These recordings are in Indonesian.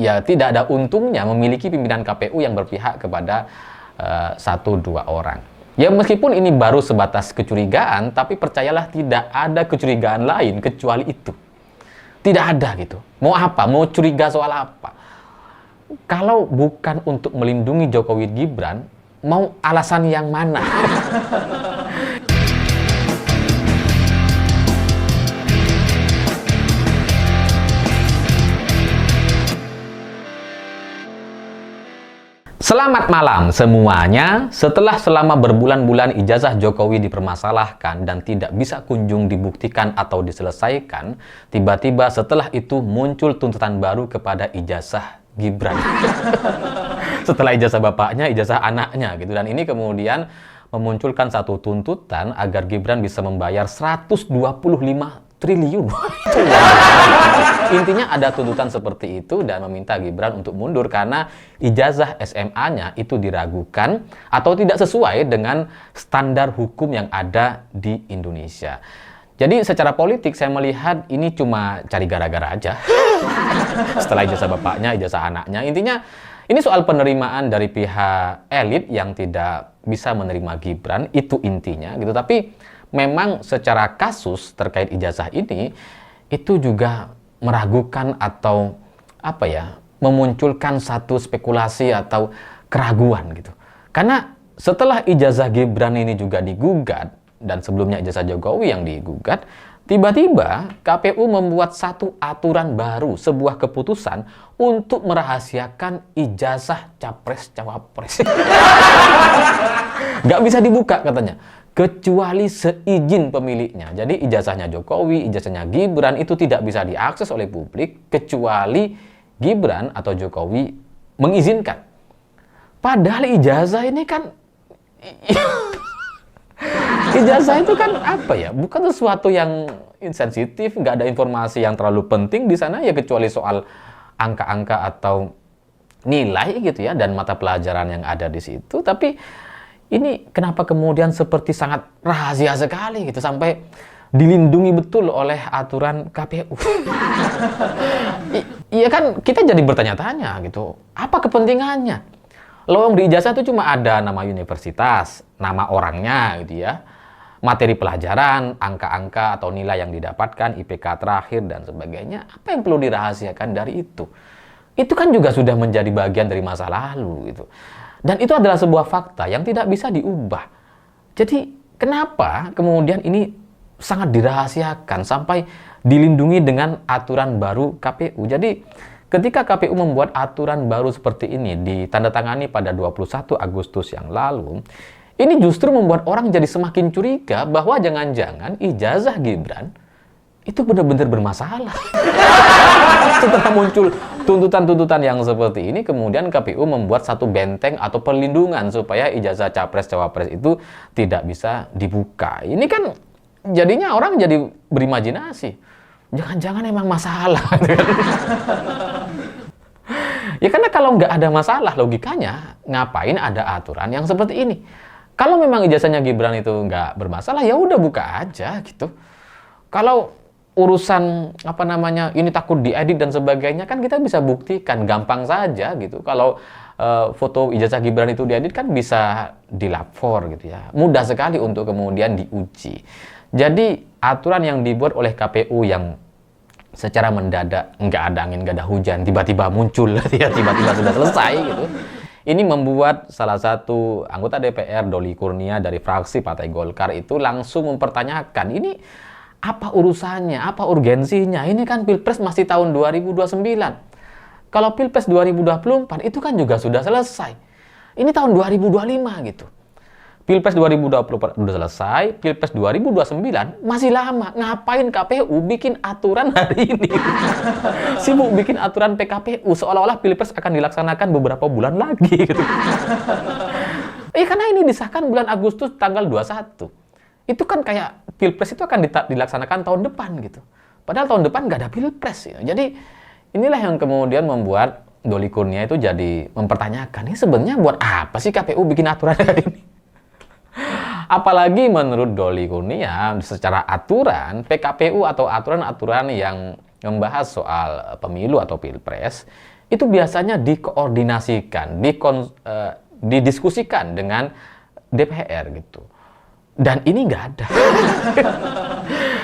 ya tidak ada untungnya memiliki pimpinan KPU yang berpihak kepada satu dua orang. Ya meskipun ini baru sebatas kecurigaan, tapi percayalah tidak ada kecurigaan lain kecuali itu. Tidak ada gitu. Mau apa? Mau curiga soal apa? Kalau bukan untuk melindungi Jokowi Gibran, mau alasan yang mana? Selamat malam semuanya. Setelah selama berbulan-bulan ijazah Jokowi dipermasalahkan dan tidak bisa kunjung dibuktikan atau diselesaikan, tiba-tiba setelah itu muncul tuntutan baru kepada ijazah Gibran. Setelah ijazah bapaknya, ijazah anaknya gitu. Dan ini kemudian memunculkan satu tuntutan agar Gibran bisa membayar 125 triliun. Intinya ada tuntutan seperti itu dan meminta Gibran untuk mundur karena ijazah SMA-nya itu diragukan atau tidak sesuai dengan standar hukum yang ada di Indonesia. Jadi secara politik saya melihat ini cuma cari gara-gara aja. Setelah ijazah bapaknya, ijazah anaknya. Intinya ini soal penerimaan dari pihak elit yang tidak bisa menerima Gibran, itu intinya gitu. Tapi memang secara kasus terkait ijazah ini itu juga meragukan atau memunculkan satu spekulasi atau keraguan gitu. Karena setelah ijazah Gibran ini juga digugat dan sebelumnya ijazah Jokowi yang digugat, tiba-tiba KPU membuat satu aturan baru, sebuah keputusan untuk merahasiakan ijazah capres-cawapres. Nggak bisa dibuka katanya, kecuali seizin pemiliknya. Jadi ijazahnya Jokowi, ijazahnya Gibran itu tidak bisa diakses oleh publik kecuali Gibran atau Jokowi mengizinkan. Padahal ijazah ini kan ijazah itu kan bukan sesuatu yang insensitif, nggak ada informasi yang terlalu penting di sana ya kecuali soal angka-angka atau nilai gitu ya dan mata pelajaran yang ada di situ. Tapi ini kenapa kemudian seperti sangat rahasia sekali gitu sampai dilindungi betul oleh aturan KPU. Iya kan kita jadi bertanya-tanya gitu, apa kepentingannya? Lowong di ijazah itu cuma ada nama universitas, nama orangnya gitu ya, materi pelajaran, angka-angka atau nilai yang didapatkan, IPK terakhir dan sebagainya. Apa yang perlu dirahasiakan dari itu? Itu kan juga sudah menjadi bagian dari masa lalu gitu. Dan itu adalah sebuah fakta yang tidak bisa diubah. Jadi kenapa kemudian ini sangat dirahasiakan sampai dilindungi dengan aturan baru KPU? Jadi ketika KPU membuat aturan baru seperti ini ditandatangani pada 21 Agustus yang lalu, ini justru membuat orang jadi semakin curiga bahwa jangan-jangan ijazah Gibran itu benar-benar bermasalah. Setelah muncul tuntutan-tuntutan yang seperti ini, kemudian KPU membuat satu benteng atau perlindungan supaya ijazah capres-cawapres itu tidak bisa dibuka. Ini kan jadinya orang jadi berimajinasi. Jangan-jangan emang masalah. Ya karena kalau nggak ada masalah, logikanya ngapain ada aturan yang seperti ini? Kalau memang ijazahnya Gibran itu nggak bermasalah, ya udah buka aja gitu. Kalau urusan ini takut diedit dan sebagainya kan kita bisa buktikan gampang saja gitu. Kalau foto ijazah Gibran itu diedit kan bisa dilapor gitu ya. Mudah sekali untuk kemudian diuji. Jadi aturan yang dibuat oleh KPU yang secara mendadak, nggak ada angin, nggak ada hujan, tiba-tiba muncul ya, tiba-tiba sudah selesai gitu. Ini membuat salah satu anggota DPR, Doli Kurnia dari fraksi Partai Golkar itu langsung mempertanyakan, ini apa urusannya, apa urgensinya? Ini kan Pilpres masih tahun 2029. Kalau Pilpres 2024 itu kan juga sudah selesai. Ini tahun 2025 gitu. Pilpres 2024 sudah selesai, Pilpres 2029 masih lama. Ngapain KPU bikin aturan hari ini? Sibuk bikin aturan PKPU seolah-olah Pilpres akan dilaksanakan beberapa bulan lagi gitu. Karena ini disahkan bulan Agustus tanggal 21. Itu kan kayak Pilpres itu akan dilaksanakan tahun depan gitu. Padahal tahun depan nggak ada Pilpres. Ya. Jadi inilah yang kemudian membuat Doli Kurnia itu jadi mempertanyakan, ini sebenarnya buat apa sih KPU bikin aturan hari ini? Apalagi menurut Doli Kurnia, secara aturan, PKPU atau aturan-aturan yang membahas soal pemilu atau Pilpres, itu biasanya dikoordinasikan, didiskusikan dengan DPR gitu. Dan ini nggak ada.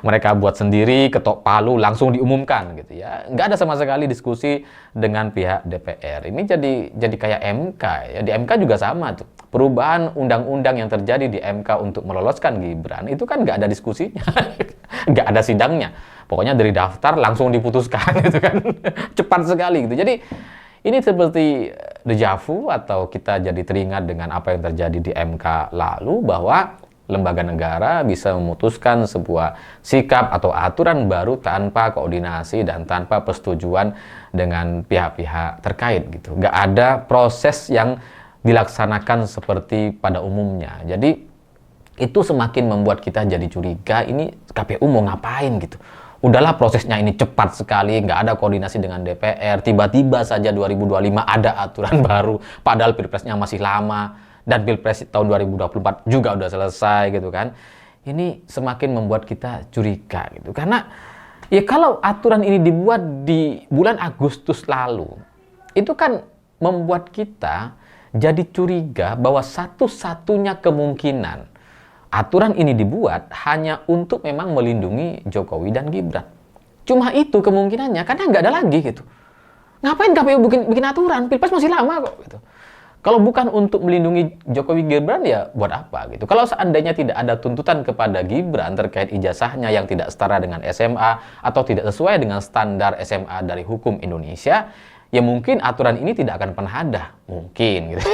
Mereka buat sendiri, ketok palu, langsung diumumkan gitu ya. Nggak ada sama sekali diskusi dengan pihak DPR. Ini jadi kayak MK ya. Di MK juga sama tuh. Perubahan undang-undang yang terjadi di MK untuk meloloskan Gibran itu kan nggak ada diskusinya, nggak ada sidangnya. Pokoknya dari daftar langsung diputuskan gitu kan. Cepat sekali gitu. Jadi ini seperti deja vu atau kita jadi teringat dengan apa yang terjadi di MK lalu, bahwa lembaga negara bisa memutuskan sebuah sikap atau aturan baru tanpa koordinasi dan tanpa persetujuan dengan pihak-pihak terkait gitu. Nggak ada proses yang dilaksanakan seperti pada umumnya. Jadi itu semakin membuat kita jadi curiga, ini KPU mau ngapain gitu. Udahlah prosesnya ini cepat sekali, nggak ada koordinasi dengan DPR, tiba-tiba saja 2025 ada aturan baru, padahal pilpresnya masih lama. Dan Pilpres tahun 2024 juga udah selesai gitu kan. Ini semakin membuat kita curiga gitu. Karena ya kalau aturan ini dibuat di bulan Agustus lalu, itu kan membuat kita jadi curiga bahwa satu-satunya kemungkinan aturan ini dibuat hanya untuk memang melindungi Jokowi dan Gibran. Cuma itu kemungkinannya, karena nggak ada lagi gitu. Ngapain KPU bikin aturan? Pilpres masih lama kok gitu. Kalau bukan untuk melindungi Jokowi Gibran, ya buat apa gitu. Kalau seandainya tidak ada tuntutan kepada Gibran terkait ijazahnya yang tidak setara dengan SMA atau tidak sesuai dengan standar SMA dari hukum Indonesia, ya mungkin aturan ini tidak akan pernah ada. Mungkin gitu.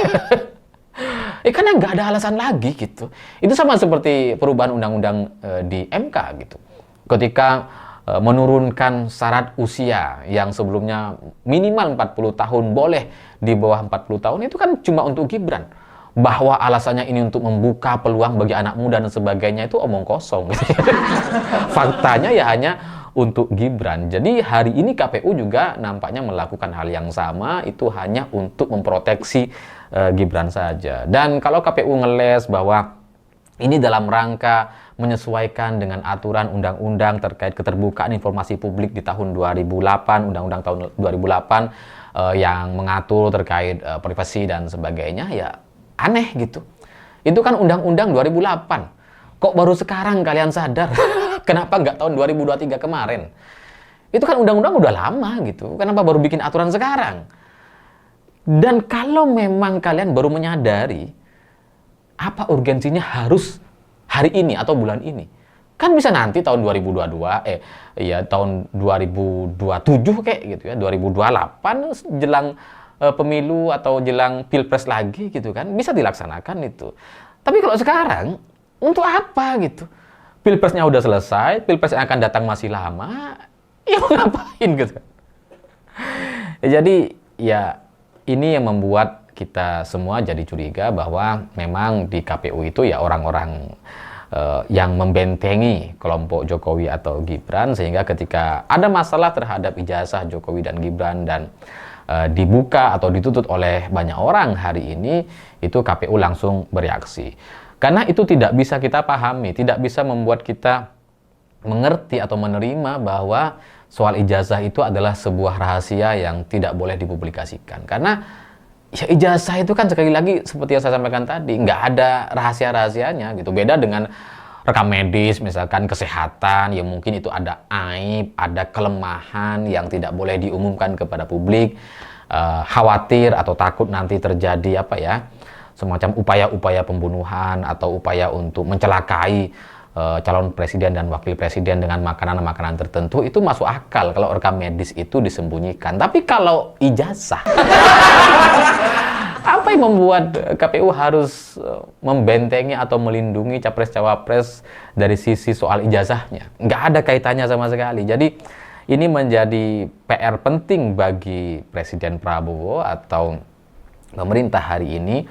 Karena nggak ada alasan lagi gitu. Itu sama seperti perubahan undang-undang di MK gitu. Ketika menurunkan syarat usia yang sebelumnya minimal 40 tahun, boleh di bawah 40 tahun, itu kan cuma untuk Gibran. Bahwa alasannya ini untuk membuka peluang bagi anak muda dan sebagainya, itu omong kosong. Faktanya ya hanya untuk Gibran. Jadi hari ini KPU juga nampaknya melakukan hal yang sama, itu hanya untuk memproteksi Gibran saja. Dan kalau KPU ngeles bahwa ini dalam rangka menyesuaikan dengan aturan undang-undang terkait keterbukaan informasi publik di tahun 2008, undang-undang tahun 2008 yang mengatur terkait privasi dan sebagainya, ya aneh gitu. Itu kan undang-undang 2008. Kok baru sekarang kalian sadar? Kenapa nggak tahun 2023 kemarin? Itu kan undang-undang udah lama gitu. Kenapa baru bikin aturan sekarang? Dan kalau memang kalian baru menyadari, apa urgensinya harus hari ini atau bulan ini? Kan bisa nanti tahun 2022, tahun 2027 kayak gitu ya, 2028 jelang pemilu atau jelang pilpres lagi gitu kan, bisa dilaksanakan itu. Tapi kalau sekarang, untuk apa gitu? Pilpresnya udah selesai, pilpres yang akan datang masih lama, ya mau ngapain gitu? Jadi ya ini yang membuat kita semua jadi curiga bahwa memang di KPU itu ya orang-orang yang membentengi kelompok Jokowi atau Gibran, sehingga ketika ada masalah terhadap ijazah Jokowi dan Gibran dan dibuka atau dituntut oleh banyak orang hari ini, itu KPU langsung bereaksi. Karena itu tidak bisa kita pahami, tidak bisa membuat kita mengerti atau menerima bahwa soal ijazah itu adalah sebuah rahasia yang tidak boleh dipublikasikan. Karena ya ijazah itu kan sekali lagi seperti yang saya sampaikan tadi, nggak ada rahasia-rahasianya gitu. Beda dengan rekam medis, misalkan kesehatan, ya mungkin itu ada aib, ada kelemahan yang tidak boleh diumumkan kepada publik. Khawatir atau takut nanti terjadi semacam upaya-upaya pembunuhan atau upaya untuk mencelakai calon presiden dan wakil presiden dengan makanan-makanan tertentu, itu masuk akal kalau rekam medis itu disembunyikan. Tapi kalau ijazah, apa yang membuat KPU harus membentengi atau melindungi capres-cawapres dari sisi soal ijazahnya? Nggak ada kaitannya sama sekali. Jadi ini menjadi PR penting bagi Presiden Prabowo atau pemerintah hari ini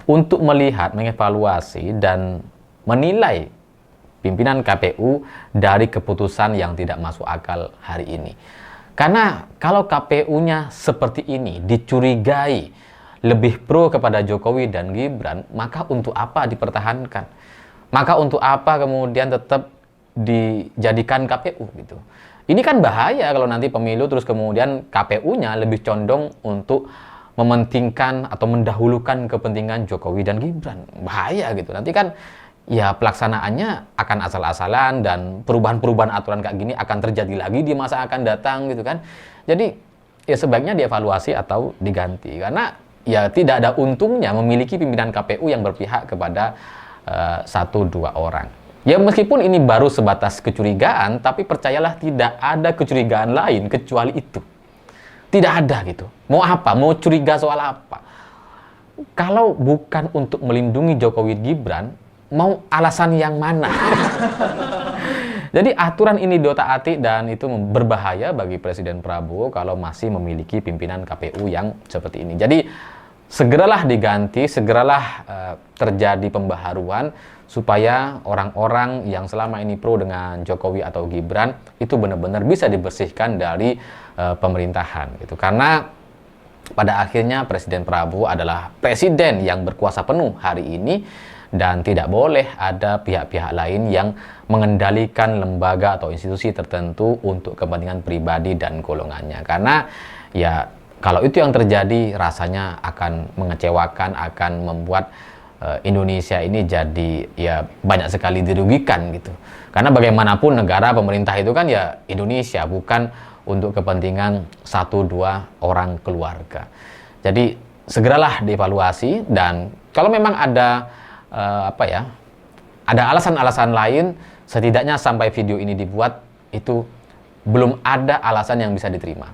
untuk melihat, mengevaluasi, dan menilai pimpinan KPU dari keputusan yang tidak masuk akal hari ini. Karena kalau KPU-nya seperti ini, dicurigai lebih pro kepada Jokowi dan Gibran, maka untuk apa dipertahankan? Maka untuk apa kemudian tetap dijadikan KPU gitu? Ini kan bahaya kalau nanti pemilu terus kemudian KPU-nya lebih condong untuk mementingkan atau mendahulukan kepentingan Jokowi dan Gibran. Bahaya gitu. Nanti kan ya pelaksanaannya akan asal-asalan dan perubahan-perubahan aturan kayak gini akan terjadi lagi di masa akan datang gitu kan. Jadi ya sebaiknya dievaluasi atau diganti karena ya tidak ada untungnya memiliki pimpinan KPU yang berpihak kepada satu dua orang. Ya meskipun ini baru sebatas kecurigaan, tapi percayalah tidak ada kecurigaan lain kecuali itu. Tidak ada gitu. Mau apa? Mau curiga soal apa? Kalau bukan untuk melindungi Jokowi Gibran, mau alasan yang mana? Jadi aturan ini diotak-atik dan itu berbahaya bagi Presiden Prabowo kalau masih memiliki pimpinan KPU yang seperti ini. Jadi segeralah diganti, segeralah terjadi pembaharuan supaya orang-orang yang selama ini pro dengan Jokowi atau Gibran itu benar-benar bisa dibersihkan dari pemerintahan gitu. Karena pada akhirnya Presiden Prabowo adalah presiden yang berkuasa penuh hari ini dan tidak boleh ada pihak-pihak lain yang mengendalikan lembaga atau institusi tertentu untuk kepentingan pribadi dan golongannya. Karena ya kalau itu yang terjadi rasanya akan mengecewakan, akan membuat Indonesia ini jadi ya banyak sekali dirugikan gitu. Karena bagaimanapun negara pemerintah itu kan ya Indonesia, bukan untuk kepentingan satu dua orang keluarga. Jadi segeralah dievaluasi dan kalau memang ada ada alasan-alasan lain, setidaknya sampai video ini dibuat itu belum ada alasan yang bisa diterima.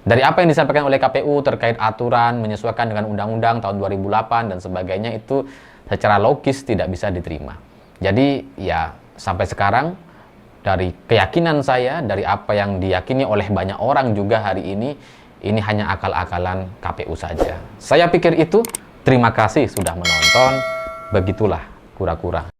Dari apa yang disampaikan oleh KPU terkait aturan menyesuaikan dengan Undang-Undang tahun 2008 dan sebagainya itu secara logis tidak bisa diterima. Jadi ya sampai sekarang dari keyakinan saya, dari apa yang diyakini oleh banyak orang juga hari ini hanya akal-akalan KPU saja. Saya pikir itu. Terima kasih sudah menonton. Begitulah kura-kura.